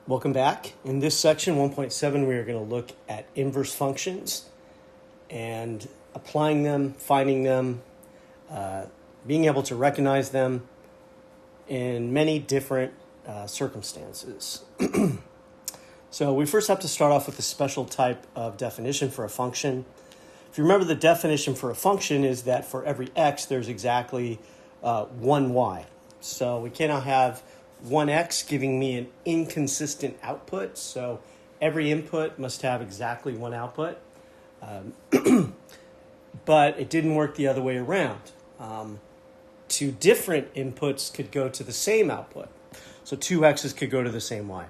Welcome back. In this section, 1.7, we are going to look at inverse functions and applying them, finding them, being able to recognize them in many different circumstances. So we first have to start off with a special type of definition for a function. If you remember, the definition for a function is that for every x, there's exactly one y. So we cannot have 1x giving me an inconsistent output. So every input must have exactly one output. But it didn't work the other way around. Two different inputs could go to the same output. So two x's could go to the same y.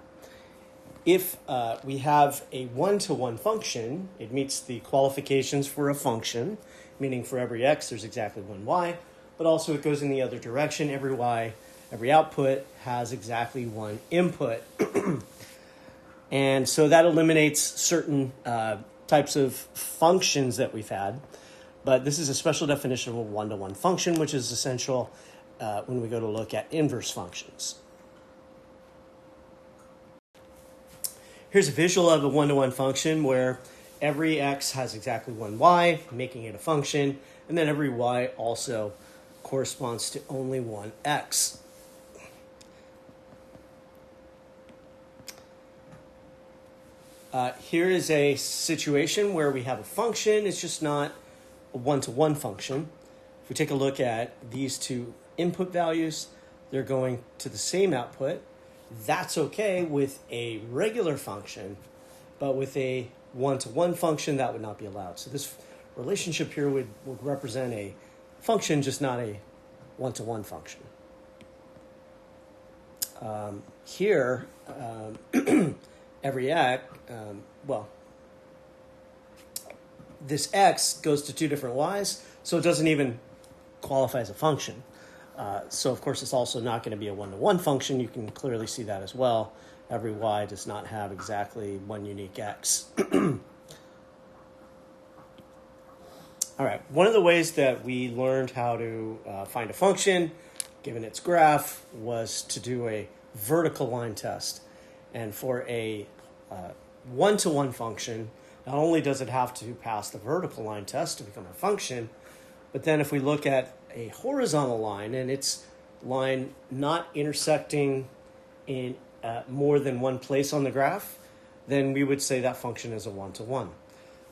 If we have a one-to-one function, it meets the qualifications for a function, meaning for every x, there's exactly one y, but also it goes in the other direction. Every output has exactly one input. And so that eliminates certain types of functions that we've had. But this is a special definition of a one-to-one function, which is essential when we go to look at inverse functions. Here's a visual of a one-to-one function where every x has exactly one y, making it a function, and then every y also corresponds to only one x. Here is a situation where we have a function. It's just not a one-to-one function. If we take a look at these two input values, they're going to the same output. That's okay with a regular function, but with a one-to-one function, that would not be allowed. So this relationship here would represent a function, just not a one-to-one function. Here, every x, this x goes to two different y's, so it doesn't even qualify as a function. So, of course, it's also not going to be a one-to-one function. You can clearly see that as well. Every y does not have exactly one unique x. All right, one of the ways that we learned how to find a function, given its graph, was to do a vertical line test. And for a one-to-one function, not only does it have to pass the vertical line test to become a function, but then if we look at a horizontal line and its line not intersecting in more than one place on the graph, then we would say that function is a one-to-one.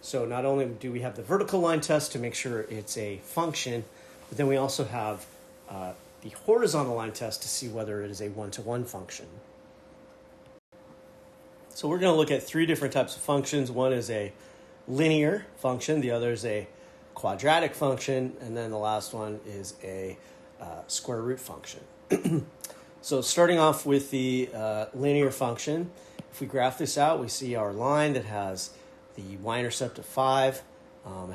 So not only do we have the vertical line test to make sure it's a function, but then we also have the horizontal line test to see whether it is a one-to-one function. So we're going to look at three different types of functions. One is a linear function, the other is a quadratic function, and then the last one is a square root function. So starting off with the linear function, if we graph this out, we see our line that has the y-intercept of 5,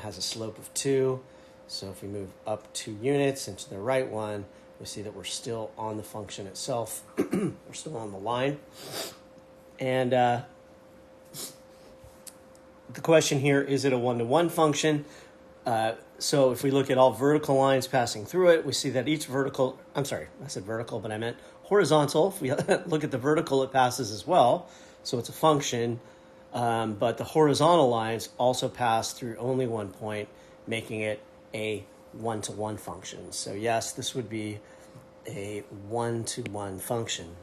has a slope of 2. So if we move up 2 units into the right one, we see that we're still on the function itself. We're still on the line. And the question here, is it a one-to-one function? So if we look at all vertical lines passing through it, we see that each vertical, I said vertical, but I meant horizontal. If we look at the vertical, it passes as well. So it's a function, but the horizontal lines also pass through only one point, making it a one-to-one function. So yes, this would be a one-to-one function.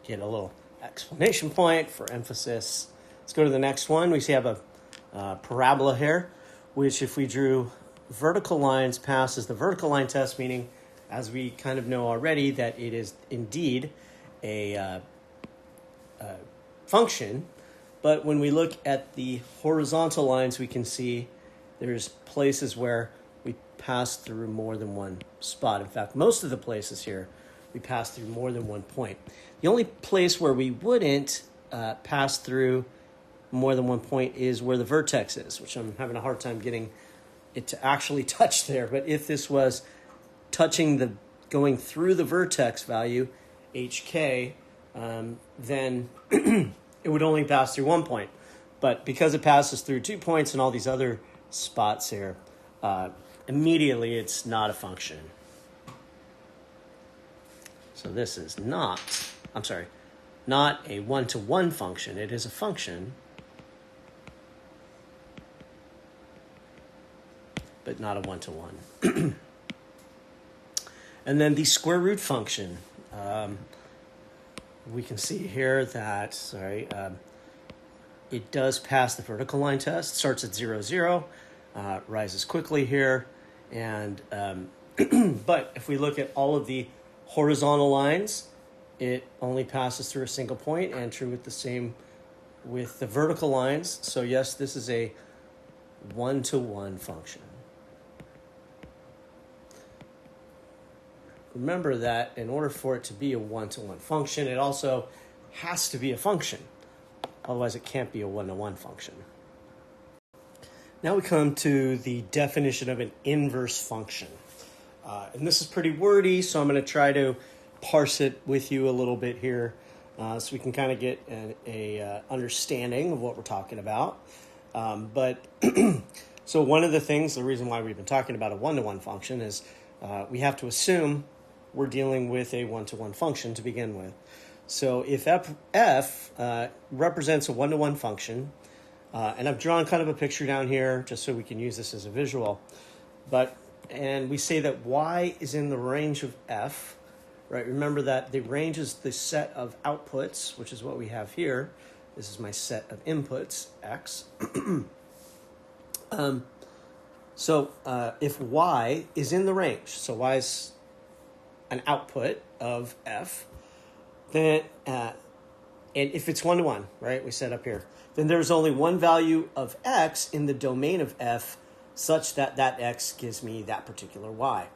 Get a little explanation point for emphasis. Let's go to the next one. We have a parabola here, which if we drew vertical lines passes the vertical line test, meaning, as we kind of know already, that it is indeed a function. But when we look at the horizontal lines, we can see there's places where we pass through more than one spot. In fact, most of the places here, we pass through more than one point. The only place where we wouldn't pass through more than one point is where the vertex is, which I'm having a hard time getting it to actually touch there. But if this was going through the vertex value, hk, then it would only pass through one point. But because it passes through 2 points and all these other spots here, immediately it's not a function. So this is not a one-to-one function. It is a function, but not a one-to-one. And then the square root function. We can see here that, it does pass the vertical line test. Starts at 0, 0, rises quickly here. And but if we look at all of the horizontal lines, it only passes through a single point, and true with the same with the vertical lines. So yes, this is a one-to-one function. Remember that in order for it to be a one-to-one function, it also has to be a function. Otherwise, it can't be a one-to-one function. Now we come to the definition of an inverse function. And this is pretty wordy, so I'm going to try to parse it with you a little bit here so we can kind of get a understanding of what we're talking about. So one of the things, the reason why we've been talking about a one-to-one function is we have to assume we're dealing with a one-to-one function to begin with. So if f represents a one-to-one function, and I've drawn kind of a picture down here just so we can use this as a visual, and we say that y is in the range of f, right? Remember that the range is the set of outputs, which is what we have here. This is my set of inputs, x. So if y is in the range, so y is an output of f, then, and if it's one-to-one, right, we said up here, then there's only one value of x in the domain of f such that that x gives me that particular y.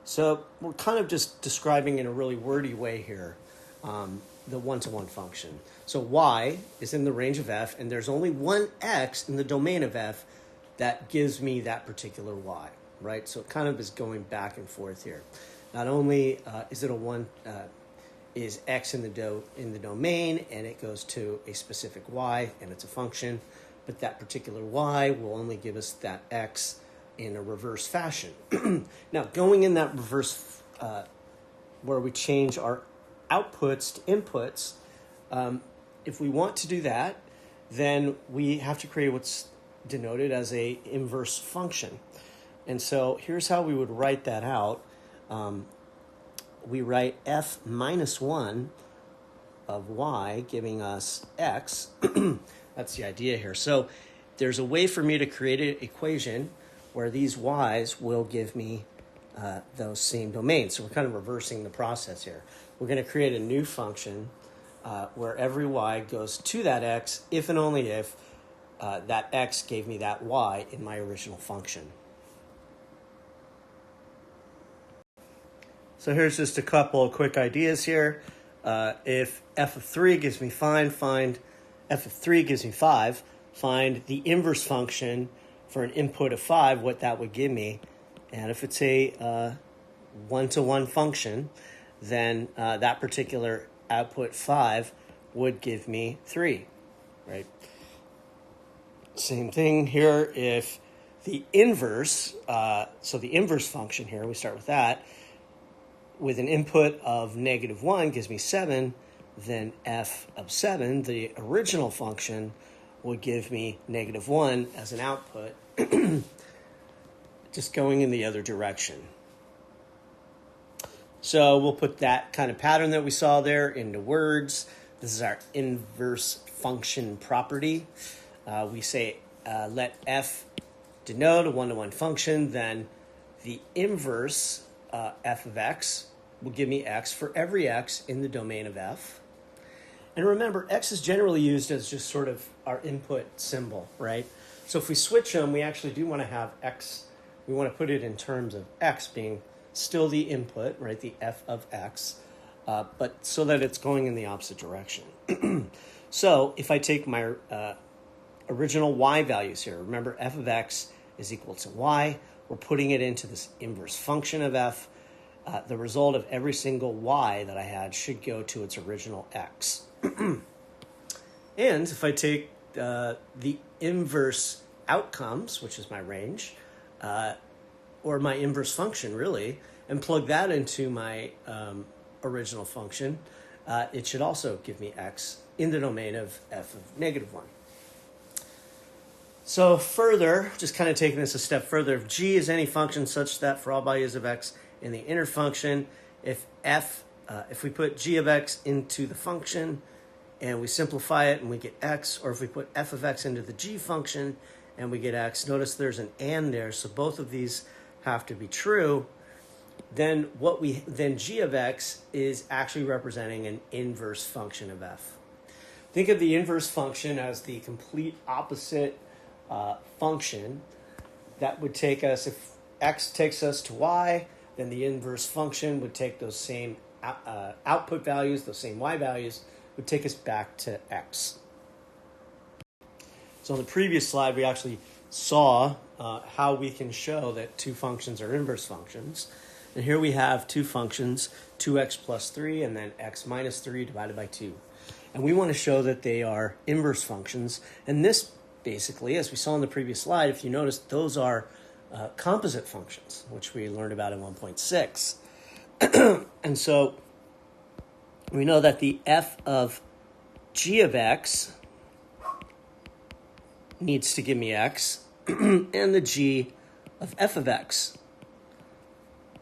So we're kind of just describing in a really wordy way here the one-to-one function. So y is in the range of f, and there's only one x in the domain of f that gives me that particular y, right? So it kind of is going back and forth here. Not only is it is x in the domain, and it goes to a specific y, and it's a function, but that particular y will only give us that x in a reverse fashion. Now, going in that reverse, where we change our outputs to inputs, if we want to do that, then we have to create what's denoted as a inverse function. And so here's how we would write that out. We write f minus 1 of y giving us x. That's the idea here. So there's a way for me to create an equation where these y's will give me those same domains. So we're kind of reversing the process here. We're going to create a new function where every y goes to that x if and only if that x gave me that y in my original function. So here's just a couple of quick ideas here. If f of 3 gives me find f of 3 gives me 5, find the inverse function for an input of 5, what that would give me. And if it's a one-to-one function, then that particular output 5 would give me 3, right? Same thing here if the inverse, so the inverse function here, we start with that, with an input of -1 gives me 7, then f of 7, the original function, would give me -1 as an output, just going in the other direction. So we'll put that kind of pattern that we saw there into words. This is our inverse function property. We say let f denote a one-to-one function, then the inverse f of x will give me x for every x in the domain of f. And remember, x is generally used as just sort of our input symbol, right? So if we switch them, we actually do want to have x. We want to put it in terms of x being still the input, right, the f of x, but so that it's going in the opposite direction. So if I take my original y values here, remember f of x is equal to y. We're putting it into this inverse function of f. The result of every single y that I had should go to its original x. And if I take the inverse outcomes, which is my range, or my inverse function really, and plug that into my original function, it should also give me x in the domain of f of -1. So further, just kind of taking this a step further, if g is any function such that for all values of x in the inner function, if we put g of x into the function and we simplify it and we get x, or if we put f of x into the g function and we get x, notice there's an and there, so both of these have to be true. Then g of x is actually representing an inverse function of f. Think of the inverse function as the complete opposite function that would take us, if x takes us to y, then the inverse function would take those same output values, those same y values, would take us back to x. So on the previous slide, we actually saw how we can show that two functions are inverse functions. And here we have two functions, 2x plus 3 and then x minus 3 divided by 2. And we want to show that they are inverse functions. And this basically, as we saw in the previous slide, if you notice, those are composite functions, which we learned about in 1.6. And so we know that the f of g of x needs to give me x, and the g of f of x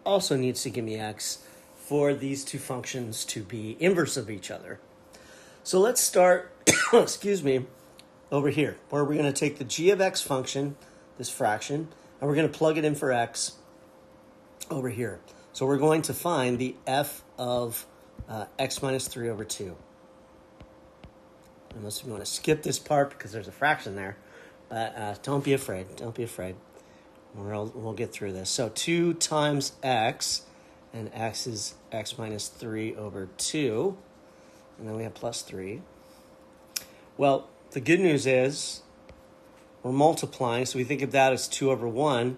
also needs to give me x for these two functions to be inverse of each other. So let's start, excuse me, over here, where we're going to take the g of x function, this fraction, and we're going to plug it in for x over here. So we're going to find the f of x minus 3 over 2. Unless you want to skip this part because there's a fraction there. Don't be afraid. Don't be afraid. We'll get through this. So 2 times x, and x is x minus 3 over 2. And then we have plus 3. Well, the good news is we're multiplying, so we think of that as 2 over 1,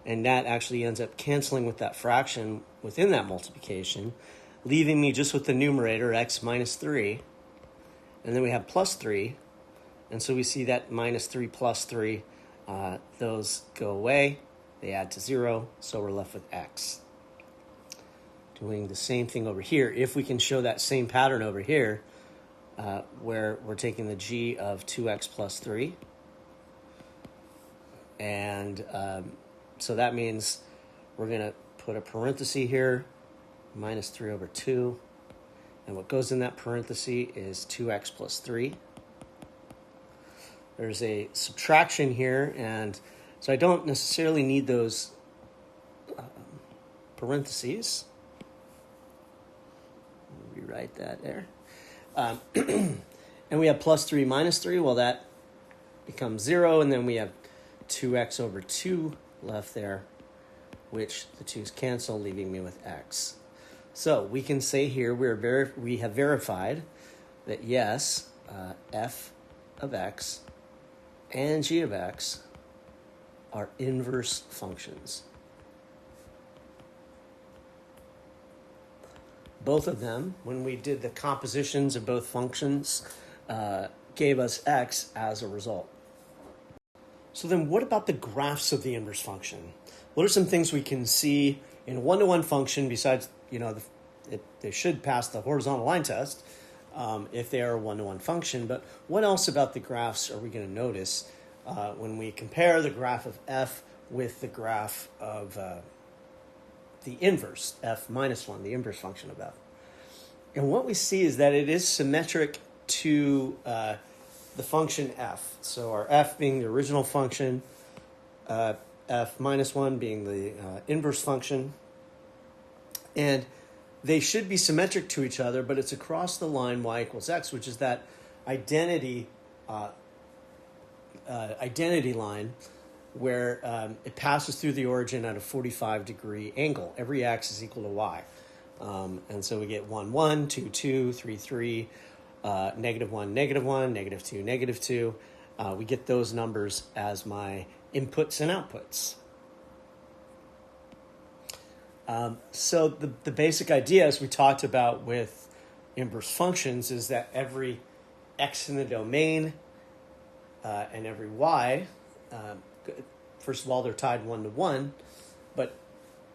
and that actually ends up canceling with that fraction within that multiplication, leaving me just with the numerator, x minus 3. And then we have plus 3, and so we see that minus 3 plus 3, those go away, they add to 0, so we're left with x. Doing the same thing over here, if we can show that same pattern over here, where we're taking the g of 2x plus 3, and so that means we're going to put a parenthesis here, minus 3 over 2, and what goes in that parenthesis is 2x plus 3. There's a subtraction here, and so I don't necessarily need those parentheses. Rewrite that there. And we have plus 3 minus 3. Well, that becomes 0, and then we have 2x over 2 left there, which the 2's cancel, leaving me with x. So we can say here we have verified that yes, f of x and g of x are inverse functions. Both of them, when we did the compositions of both functions, gave us x as a result. So then what about the graphs of the inverse function? What are some things we can see in a one-to-one function besides, they should pass the horizontal line test if they are a one-to-one function, but what else about the graphs are we going to notice when we compare the graph of f with the graph of the inverse, f minus 1, the inverse function of f? And what we see is that it is symmetric to the function f. So our f being the original function, f minus 1 being the inverse function. And they should be symmetric to each other, but it's across the line y equals x, which is that identity line where it passes through the origin at a 45-degree angle. Every x is equal to y. And so we get 1, 1, 2, 2, 3, 3, negative 1, negative 1, negative 2, negative 2. We get those numbers as my inputs and outputs. So the basic idea, as we talked about with inverse functions, is that every x in the domain and every y first of all, they're tied 1 to 1, but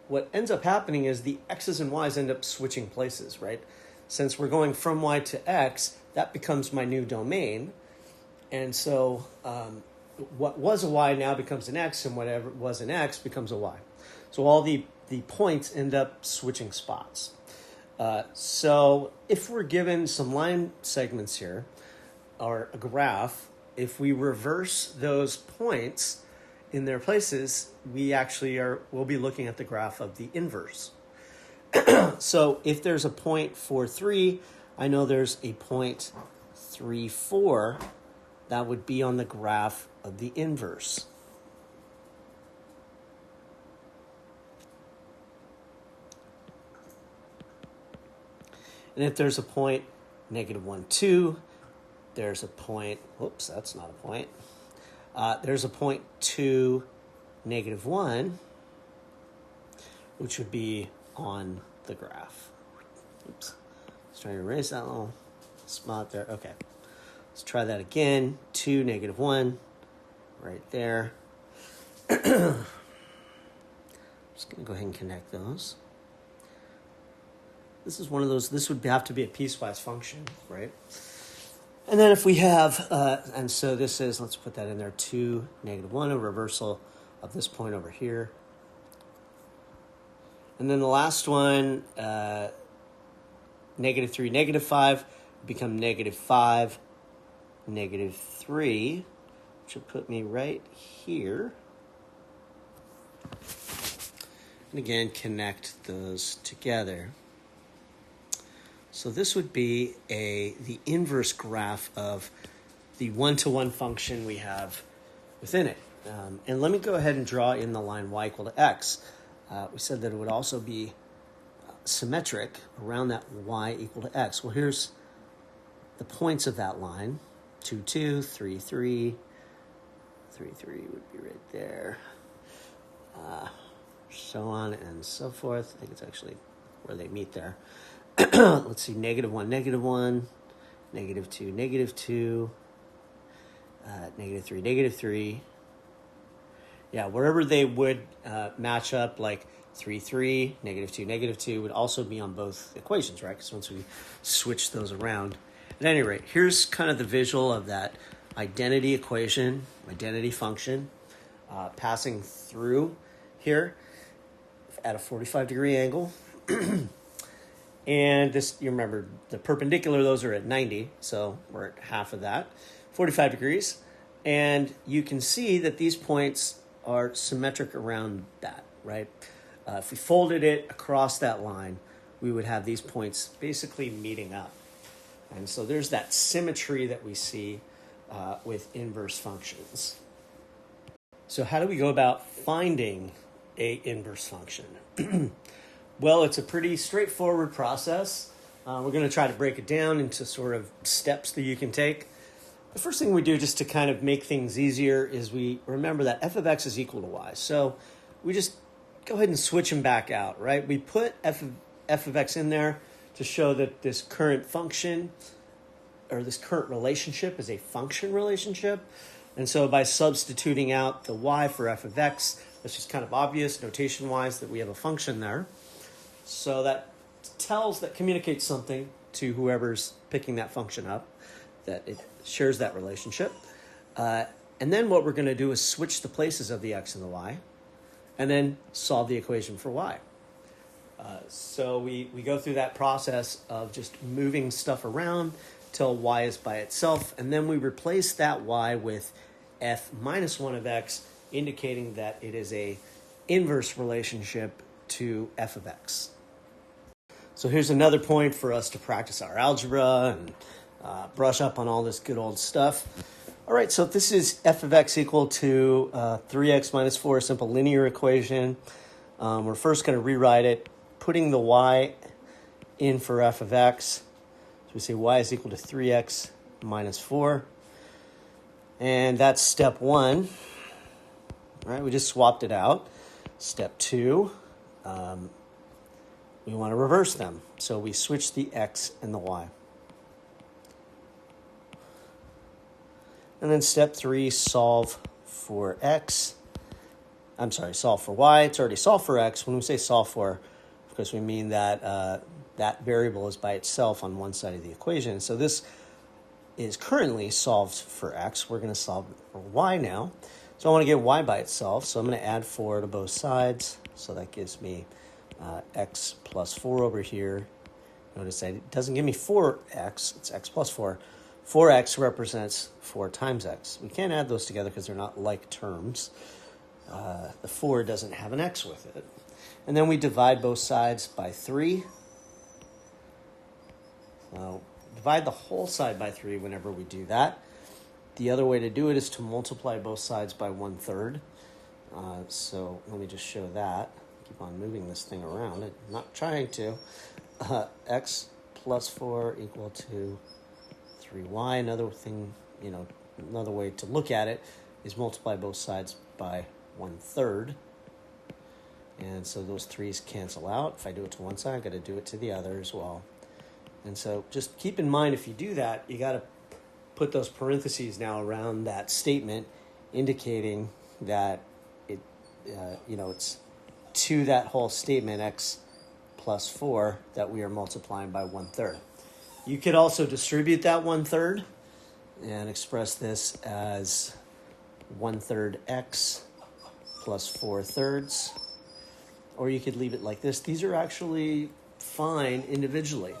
what ends up happening is the x's and y's end up switching places, right? Since we're going from y to x, that becomes my new domain. And so what was a y now becomes an x, and whatever was an x becomes a y. So all the points end up switching spots. So if we're given some line segments here, or a graph, if we reverse those points in their places, we'll be looking at the graph of the inverse. So if there's a point 4, 3, I know there's a point 3, 4 that would be on the graph of the inverse. And if there's a point -1, 2, there's a point, whoops, that's not a point. There's a point 2, -1, which would be on the graph. Oops, let's try to erase that little spot there. Okay, let's try that again. 2, -1, right there. Just going to go ahead and connect those. This is one of those, this would have to be a piecewise function, right? And then if we have, and so this is, let's put that in there, 2, -1, a reversal of this point over here. And then the last one, -3, -5, become -5, -3, which would put me right here. And again, connect those together. So this would be the inverse graph of the 1-to-1 function we have within it. And let me go ahead and draw in the line y equal to x. We said that it would also be symmetric around that y equal to x. Well, here's the points of that line. 2, 2, 3, 3. 3, 3 would be right there. So on and so forth. I think it's actually where they meet there. Let's see, -1, -1, -2, -2, -3, -3. Yeah, wherever they would match up, like 3, 3, -2, -2 would also be on both equations, right? Because once we switch those around. At any rate, here's kind of the visual of that identity equation, identity function, passing through here at a 45-degree angle. And this, you remember, the perpendicular, those are at 90, so we're at half of that, 45 degrees. And you can see that these points are symmetric around that, right? If we folded it across that line, we would have these points basically meeting up. And so there's that symmetry that we see with inverse functions. So how do we go about finding a inverse function? Well, it's a pretty straightforward process. We're going to try to break it down into sort of steps that you can take. The first thing we do just to kind of make things easier is we remember that f of x is equal to y. So we just go ahead and switch them back out, right? We put f of x in there to show that this current function or this current relationship is a function relationship. And so by substituting out the y for f of x, that's just kind of obvious notation-wise that we have a function there. So that communicates something to whoever's picking that function up, that it shares that relationship. And then what we're going to do is switch the places of the x and the y, and then solve the equation for y. So we go through that process of just moving stuff around till y is by itself, and then we replace that y with f minus 1 of x, indicating that it is a inverse relationship to f of x. So here's another point for us to practice our algebra and brush up on all this good old stuff. All right, so if this is f of x equal to 3x minus 4, a simple linear equation, we're first going to rewrite it, putting the y in for f of x. So we say y is equal to 3x minus 4. And that's step 1. All right, we just swapped it out. Step 2. We want to reverse them. So we switch the x and the y. And then step 3, solve for x. I'm sorry, solve for y. It's already solved for x. When we say solve for, of course, we mean that that variable is by itself on one side of the equation. So this is currently solved for x. We're going to solve for y now. So I want to get y by itself. So I'm going to add 4 to both sides. So that gives me x plus 4 over here. Notice that it doesn't give me 4x. It's x plus 4. 4x represents 4 times x. We can't add those together because they're not like terms. The 4 doesn't have an x with it. And then we divide both sides by 3. Well, divide the whole side by 3 whenever we do that. The other way to do it is to multiply both sides by 1/3. So let me just show that. Keep on moving this thing around. I'm not trying to. X plus 4 equal to 3y. Another thing, another way to look at it is multiply both sides by 1/3. And so those 3's cancel out. If I do it to one side, I've got to do it to the other as well. And so just keep in mind, if you do that, you got to put those parentheses now around that statement indicating that it's to that whole statement, x plus 4, that we are multiplying by 1/3. You could also distribute that 1/3 and express this as 1/3 x plus 4/3. Or you could leave it like this. These are actually fine individually.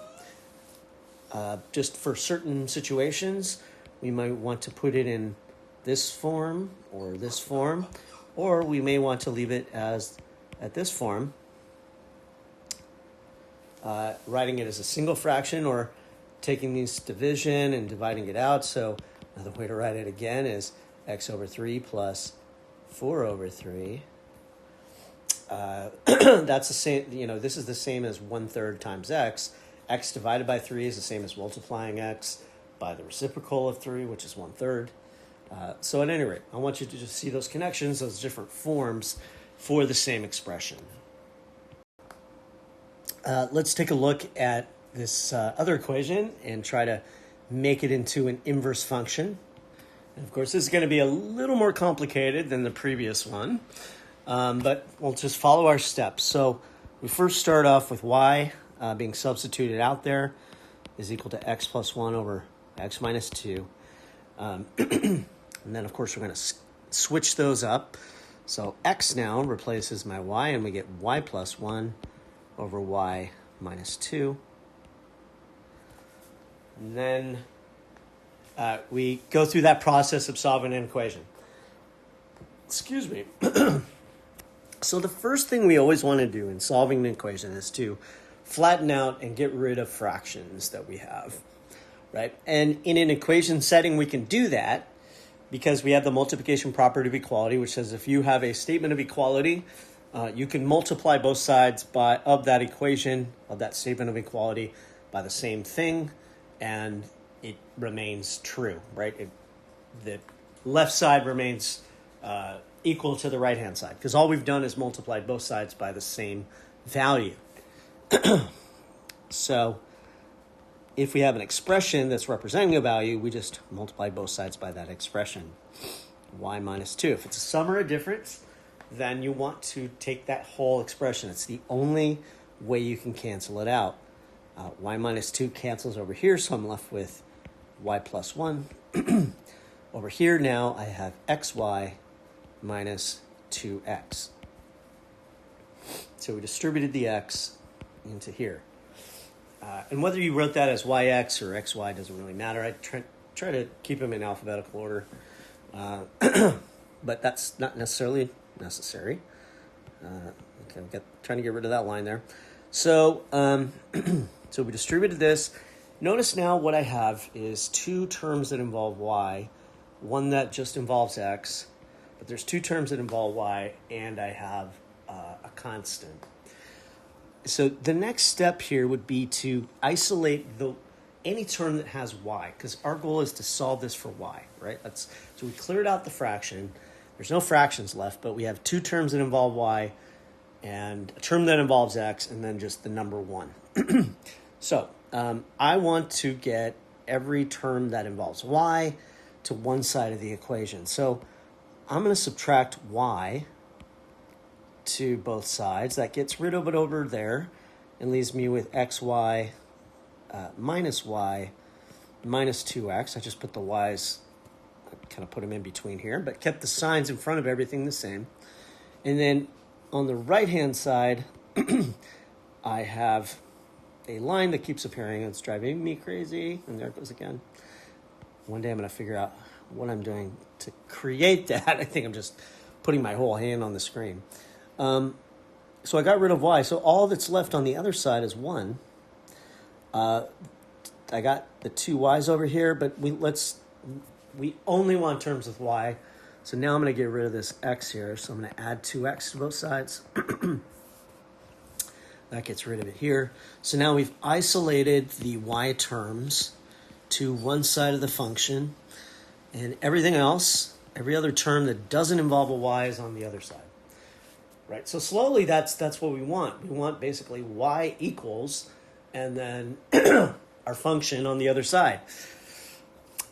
Just for certain situations, we might want to put it in this form, or we may want to leave it as at this form, writing it as a single fraction or taking these division and dividing it out. So another way to write it again is x over 3 plus 4 over 3. That's the same, this is the same as 1/3 times x. X divided by 3 is the same as multiplying x by the reciprocal of 3, which is 1/3. So at any rate, I want you to just see those connections, those different forms for the same expression. Let's take a look at this other equation and try to make it into an inverse function. And of course, this is going to be a little more complicated than the previous one, but we'll just follow our steps. So we first start off with y being substituted out there is equal to x plus 1 over x minus 2. And then, of course, we're going to switch those up. So x now replaces my y, and we get y plus 1 over y minus 2. And then we go through that process of solving an equation. Excuse me. So the first thing we always want to do in solving an equation is to flatten out and get rid of fractions that we have, right? And in an equation setting, we can do that because we have the multiplication property of equality, which says if you have a statement of equality, you can multiply both sides of that equation, of that statement of equality, by the same thing, and it remains true, right? The left side remains equal to the right-hand side, because all we've done is multiplied both sides by the same value. So if we have an expression that's representing a value, we just multiply both sides by that expression, y minus 2. If it's a sum or a difference, then you want to take that whole expression. It's the only way you can cancel it out. Y minus 2 cancels over here, so I'm left with y plus 1. Over here now I have xy minus 2x. So we distributed the x into here. And whether you wrote that as yx or xy doesn't really matter. I try to keep them in alphabetical order. But that's not necessarily necessary. Okay, I'm trying to get rid of that line there. So, so we distributed this. Notice now what I have is two terms that involve y, one that just involves x, but there's two terms that involve y, and I have a constant. So the next step here would be to isolate any term that has y, because our goal is to solve this for y, right? So we cleared out the fraction. There's no fractions left, but we have two terms that involve y and a term that involves x, and then just the number 1. So I want to get every term that involves y to one side of the equation. So I'm going to subtract y to both sides. That gets rid of it over there and leaves me with xy minus y minus 2x. I just put the y's, kind of put them in between here, but kept the signs in front of everything the same. And then on the right-hand side, I have a line that keeps appearing. It's driving me crazy. And there it goes again. One day I'm going to figure out what I'm doing to create that. I think I'm just putting my whole hand on the screen. So I got rid of y. So all that's left on the other side is 1. I got the 2 y's over here, but we only want terms with y. So now I'm going to get rid of this x here. So I'm going to add 2x to both sides. That gets rid of it here. So now we've isolated the y terms to one side of the function. And everything else, every other term that doesn't involve a y is on the other side. Right? So slowly that's what we want. We want basically y equals and then our function on the other side.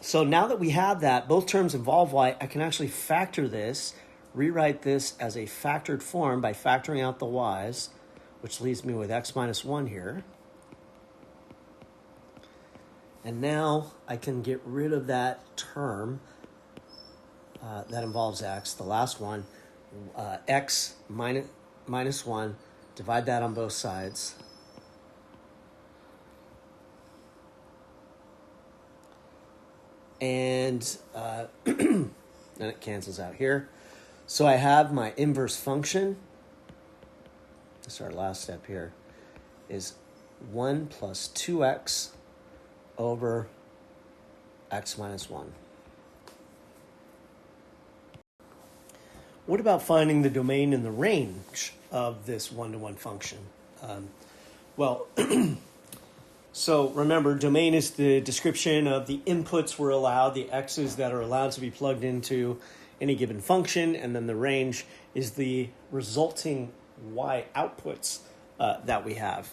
So now that we have that, both terms involve y, I can actually factor this, rewrite this as a factored form by factoring out the y's, which leaves me with x minus 1 here. And now I can get rid of that term that involves x, the last one, x minus 1, divide that on both sides. And then it cancels out here. So I have my inverse function. This is our last step here, is 1 plus 2x over x minus 1. What about finding the domain and the range of this one-to-one function? So remember, domain is the description of the inputs we're allowed, the x's that are allowed to be plugged into any given function, and then the range is the resulting y outputs that we have.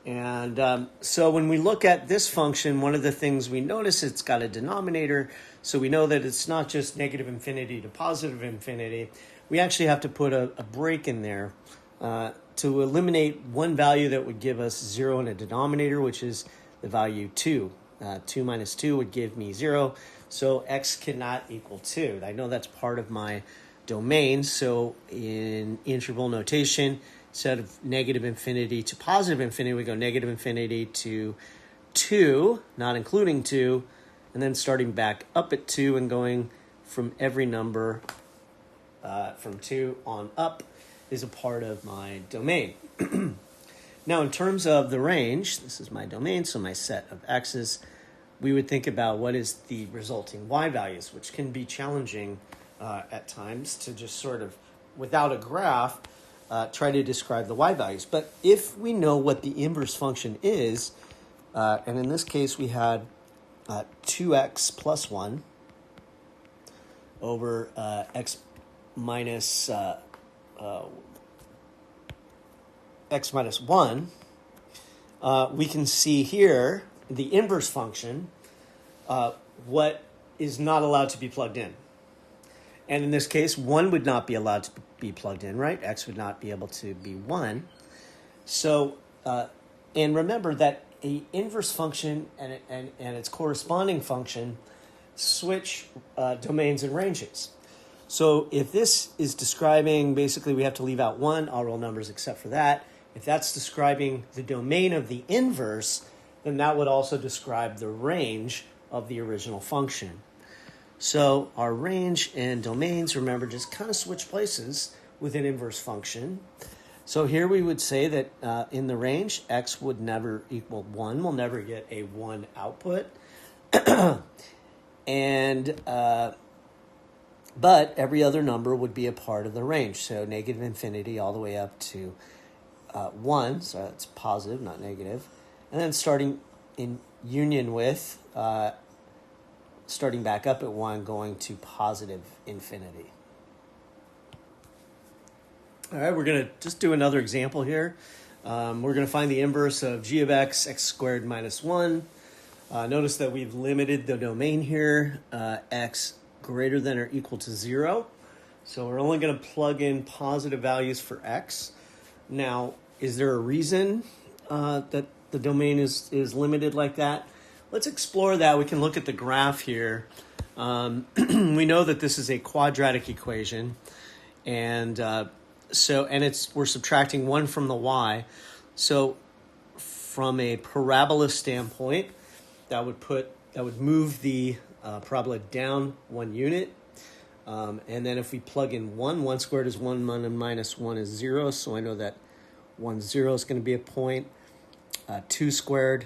And so when we look at this function, one of the things we notice, it's got a denominator, so we know that it's not just negative infinity to positive infinity. We actually have to put a break in there to eliminate one value that would give us 0 in a denominator, which is the value 2. 2 minus 2 would give me 0, so x cannot equal 2. I know that's part of my domain, so in interval notation, instead of negative infinity to positive infinity, we go negative infinity to 2, not including 2, and then starting back up at 2 and going from every number from 2 on up is a part of my domain. Now, in terms of the range, this is my domain, so my set of x's, we would think about what is the resulting y values, which can be challenging at times to just sort of, without a graph, try to describe the y values. But if we know what the inverse function is, and in this case we had 2x plus 1 over x minus 1, we can see here the inverse function, what is not allowed to be plugged in. And in this case, 1 would not be allowed to be plugged in, right? X would not be able to be 1. So, and remember that an inverse function and its corresponding function switch domains and ranges. So if this is describing, basically we have to leave out 1, all real numbers except for that. If that's describing the domain of the inverse, then that would also describe the range of the original function. So our range and domains, remember, just kind of switch places with an inverse function. So here we would say that in the range, x would never equal 1. We'll never get a 1 output. And but every other number would be a part of the range. So negative infinity all the way up to 1. So that's positive, not negative. And then starting in union with, starting back up at 1, going to positive infinity. All right, we're going to just do another example here. We're going to find the inverse of g of x squared minus 1. Notice that we've limited the domain here, x greater than or equal to 0. So we're only going to plug in positive values for x. Now, is there a reason that the domain is limited like that? Let's explore that. We can look at the graph here. We know that this is a quadratic equation, and we're subtracting 1 from the y. So from a parabola standpoint, that would move the parabola down 1 unit. And then if we plug in 1 squared is 1, and minus 1 is 0. So I know that 1, 0 is going to be a point. 2 squared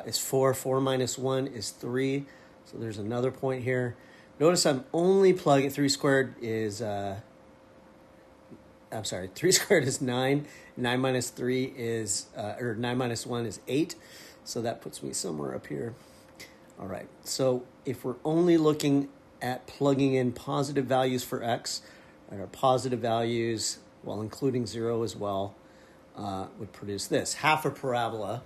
is 4. 4 minus 1 is 3. So there's another point here. Notice I'm only plugging 3 squared is 3 squared is 9. 9 minus 3 is, 9 minus 1 is 8. So that puts me somewhere up here. All right. So if we're only looking at plugging in positive values for x, and our positive values, well, including 0 as well, would produce this. Half a parabola,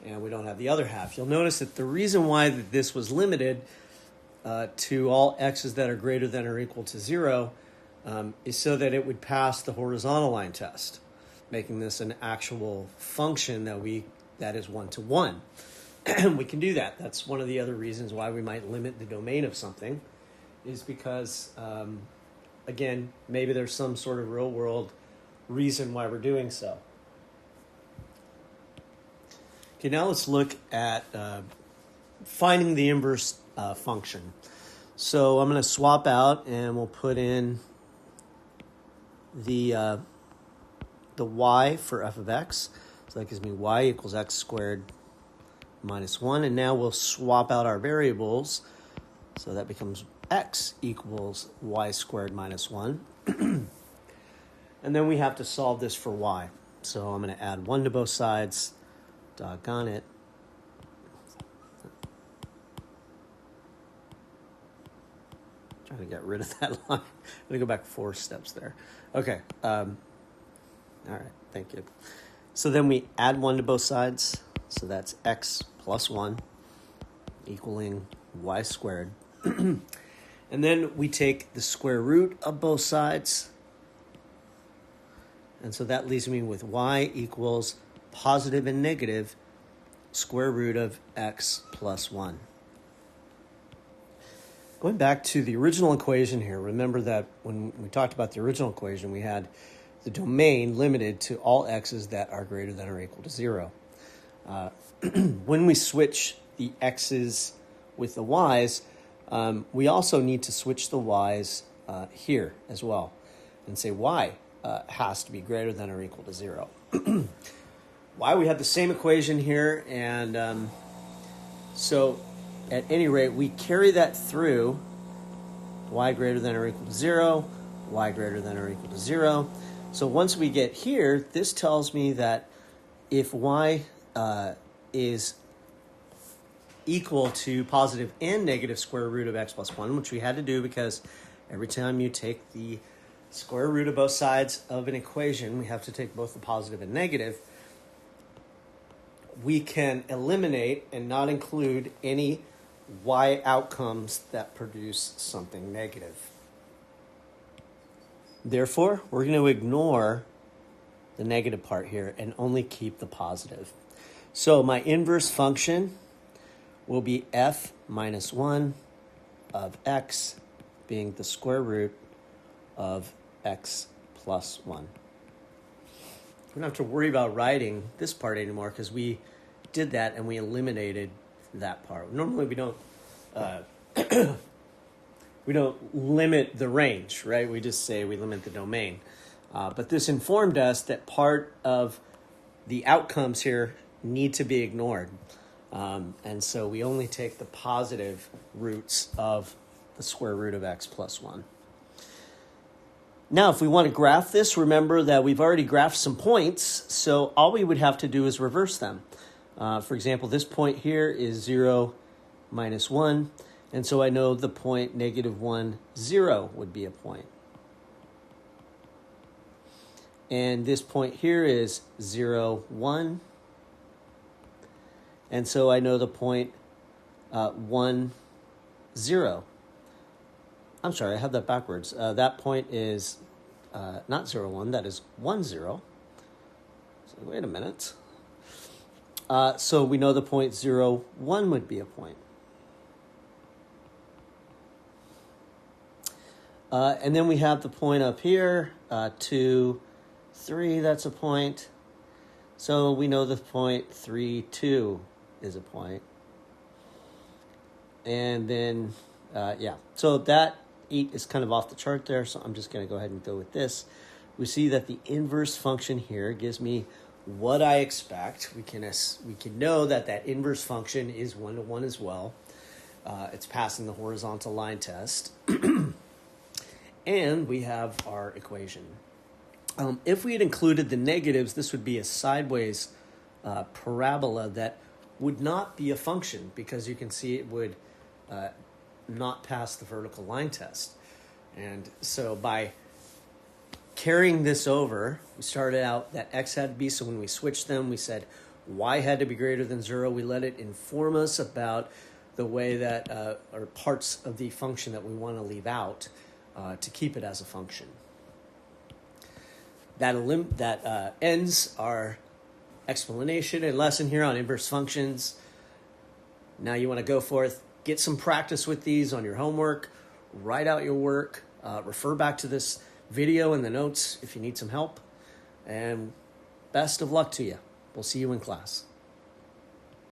and we don't have the other half. You'll notice that the reason why this was limited to all x's that are greater than or equal to 0 is so that it would pass the horizontal line test, making this an actual function that is one-to-one. We can do that. That's one of the other reasons why we might limit the domain of something, is because, again, maybe there's some sort of real-world reason why we're doing so. Okay, now let's look at finding the inverse function. So I'm going to swap out, and we'll put in the y for f of x. So that gives me y equals x squared minus 1. And now we'll swap out our variables. So that becomes x equals y squared minus 1. And then we have to solve this for y. So I'm going to add 1 to both sides. Doggone it. Trying to get rid of that line. I'm going to go back 4 steps there. Okay. All right. Thank you. So then we add 1 to both sides. So that's x plus 1 equaling y squared. And then we take the square root of both sides. And so that leaves me with y equals positive and negative square root of x plus 1. Going back to the original equation here, remember that when we talked about the original equation, we had the domain limited to all x's that are greater than or equal to 0. When we switch the x's with the y's, we also need to switch the y's here as well and say y has to be greater than or equal to 0. Why we have the same equation here, and so at any rate, we carry that through y greater than or equal to 0, y greater than or equal to 0. So once we get here, this tells me that if y is equal to positive and negative square root of x plus 1, which we had to do because every time you take the square root of both sides of an equation, we have to take both the positive and negative, we can eliminate and not include any y outcomes that produce something negative. Therefore, we're going to ignore the negative part here and only keep the positive. So my inverse function will be f minus 1 of x being the square root of x plus 1. We don't have to worry about writing this part anymore because we did that and we eliminated that part. Normally we don't we don't limit the range, right? We just say we limit the domain. But this informed us that part of the outcomes here need to be ignored. And so we only take the positive roots of the square root of x plus 1. Now, if we want to graph this, remember that we've already graphed some points, so all we would have to do is reverse them. For example, this point here is 0, minus 1, and so I know the point negative 1, 0 would be a point. And this point here is 0, 1, and so I know the point 1, 0. I'm sorry, I have that backwards. That point is not 0, 1, that is 1, 0. So wait a minute. So we know the point 0, 1 would be a point. And then we have the point up here, 2, 3, that's a point. So we know the point 3, 2 is a point. And then, yeah, so that 8 is kind of off the chart there, so I'm just going to go ahead and go with this. We see that the inverse function here gives me what I expect. We can know that that inverse function is 1 to 1 as well. It's passing the horizontal line test. And we have our equation. If we had included the negatives, this would be a sideways parabola that would not be a function because you can see it would not pass the vertical line test. And so by carrying this over, we started out that x had to be, so when we switched them, we said y had to be greater than 0. We let it inform us about the way that, or parts of the function that we want to leave out to keep it as a function. That ends our explanation and lesson here on inverse functions. Now you want to go forth, get some practice with these on your homework, write out your work, refer back to this video and the notes if you need some help, and best of luck to you. We'll see you in class.